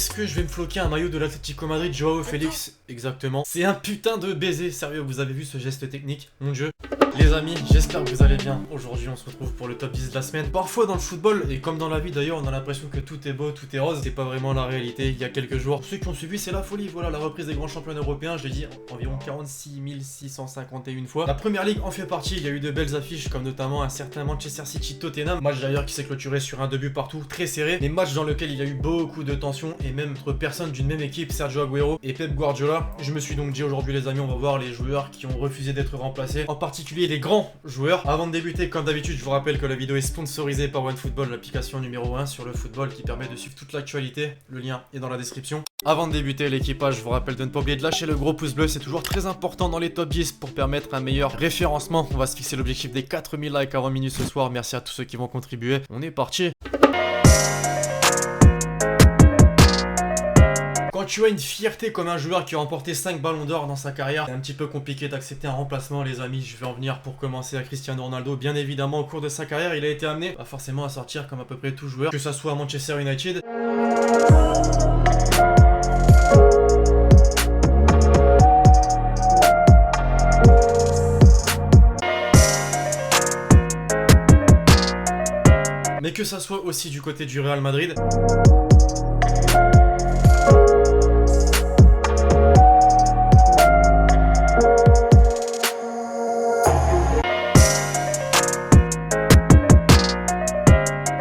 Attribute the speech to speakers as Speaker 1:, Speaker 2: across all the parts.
Speaker 1: Est-ce que je vais me floquer un maillot de l'Atlético Madrid, Joao Félix? Exactement. C'est un putain de baiser, sérieux, vous avez vu ce geste technique? Mon dieu. Les amis, j'espère que vous allez bien. Aujourd'hui, on se retrouve pour le top 10 de la semaine. Parfois dans le football, et comme dans la vie d'ailleurs, on a l'impression que tout est beau, tout est rose. C'est pas vraiment la réalité. Il y a quelques jours, pour ceux qui ont suivi, c'est la folie. Voilà, la reprise des grands championnats européens, je l'ai dit environ 46 651 fois. La première ligue en fait partie, il y a eu de belles affiches, comme notamment un certain Manchester City Tottenham. Match d'ailleurs qui s'est clôturé sur un 2 buts partout, très serré. Mais match dans lequel il y a eu beaucoup de tension, et même entre personnes d'une même équipe, Sergio Aguero et Pep Guardiola. Je me suis donc dit aujourd'hui les amis, on va voir les joueurs qui ont refusé d'être remplacés, en particulier les grands joueurs. Avant de débuter, comme d'habitude, je vous rappelle que la vidéo est sponsorisée par OneFootball, l'application numéro 1 sur le football qui permet de suivre toute l'actualité. Le lien est dans la description. Avant de débuter l'équipage, je vous rappelle de ne pas oublier de lâcher le gros pouce bleu, c'est toujours très important dans les top 10 pour permettre un meilleur référencement. On va se fixer l'objectif des 4000 likes avant minuit ce soir. Merci à tous ceux qui vont contribuer. On est parti. Quand tu as une fierté comme un joueur qui a remporté 5 ballons d'or dans sa carrière, c'est un petit peu compliqué d'accepter un remplacement les amis. Je vais en venir pour commencer à Cristiano Ronaldo. Bien évidemment au cours de sa carrière, il a été amené forcément à sortir comme à peu près tout joueur, que ça soit à Manchester United. Mais que ça soit aussi du côté du Real Madrid.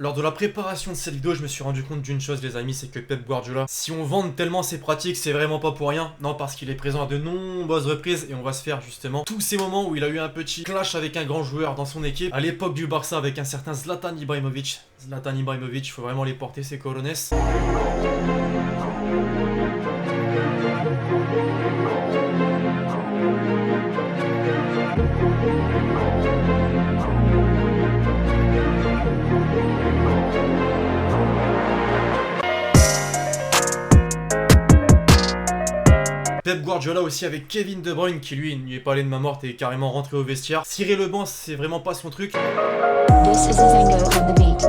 Speaker 1: Lors de la préparation de cette vidéo, je me suis rendu compte d'une chose les amis, c'est que Pep Guardiola, si on vante tellement ses pratiques, c'est vraiment pas pour rien. Non, parce qu'il est présent à de nombreuses reprises et on va se faire justement tous ces moments où il a eu un petit clash avec un grand joueur dans son équipe. À l'époque du Barça avec un certain Zlatan Ibrahimovic. Zlatan Ibrahimovic, il faut vraiment les porter ces colones. Pep Guardiola aussi avec Kevin De Bruyne qui lui n'y est pas allé de main morte et est carrément rentré au vestiaire. Cirer le banc, c'est vraiment pas son truc.
Speaker 2: This is Zango on the beat.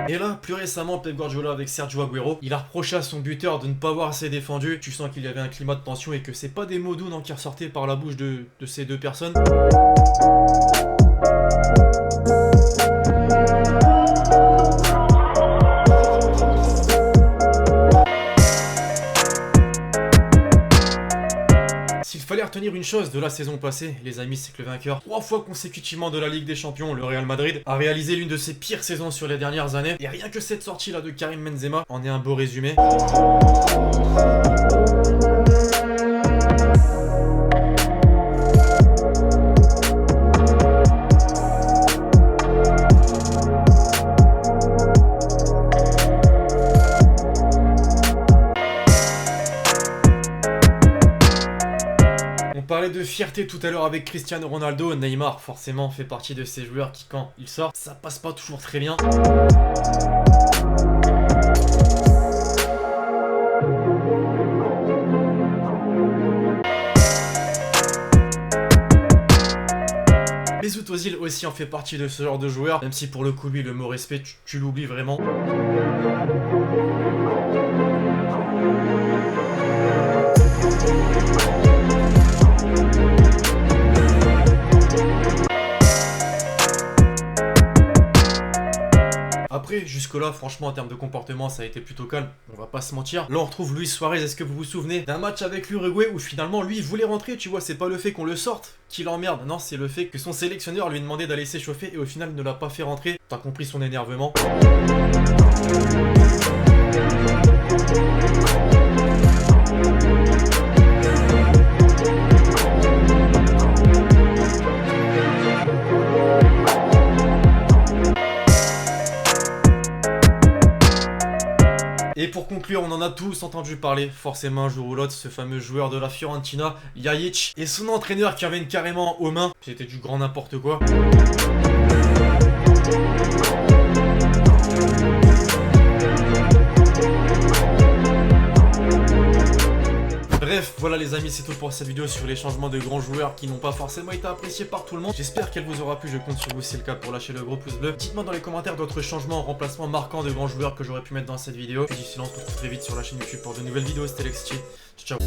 Speaker 1: Et là, plus récemment, Pep Guardiola avec Sergio Aguero, il a reproché à son buteur de ne pas avoir assez défendu. Tu sens qu'il y avait un climat de tension et que c'est pas des mots doux qui ressortaient par la bouche de ces deux personnes. S'il fallait retenir une chose de la saison passée, les amis, c'est que le vainqueur 3 fois consécutivement de la Ligue des Champions, le Real Madrid, a réalisé l'une de ses pires saisons sur les dernières années. Et rien que cette sortie là de Karim Benzema en est un beau résumé. On parlait de fierté tout à l'heure avec Cristiano Ronaldo. Neymar forcément fait partie de ces joueurs qui quand ils sortent, ça passe pas toujours très bien. Mesut Özil aussi en fait partie de ce genre de joueur, même si pour le coup lui le mot respect tu l'oublies vraiment. Après, jusque-là, franchement, en termes de comportement, ça a été plutôt calme, on va pas se mentir. Là, on retrouve Luis Suarez, est-ce que vous vous souvenez d'un match avec l'Uruguay où finalement, lui, il voulait rentrer, tu vois, c'est pas le fait qu'on le sorte qui l'emmerde, non, c'est le fait que son sélectionneur lui demandait d'aller s'échauffer et au final ne l'a pas fait rentrer. T'as compris son énervement. Et pour conclure, on en a tous entendu parler, forcément un jour ou l'autre, ce fameux joueur de la Fiorentina, Ljajic, et son entraîneur qui avait carrément aux mains, c'était du grand n'importe quoi. Bref, Voilà les amis, c'est tout pour cette vidéo sur les changements de grands joueurs qui n'ont pas forcément été appréciés par tout le monde. J'espère qu'elle vous aura plu, je compte sur vous si c'est le cas pour lâcher le gros pouce bleu. Dites-moi dans les commentaires d'autres changements, remplacements marquants de grands joueurs que j'aurais pu mettre dans cette vidéo. Puis d'ici là, on se retrouve très vite sur la chaîne YouTube pour de nouvelles vidéos. C'était Lexi. Ciao.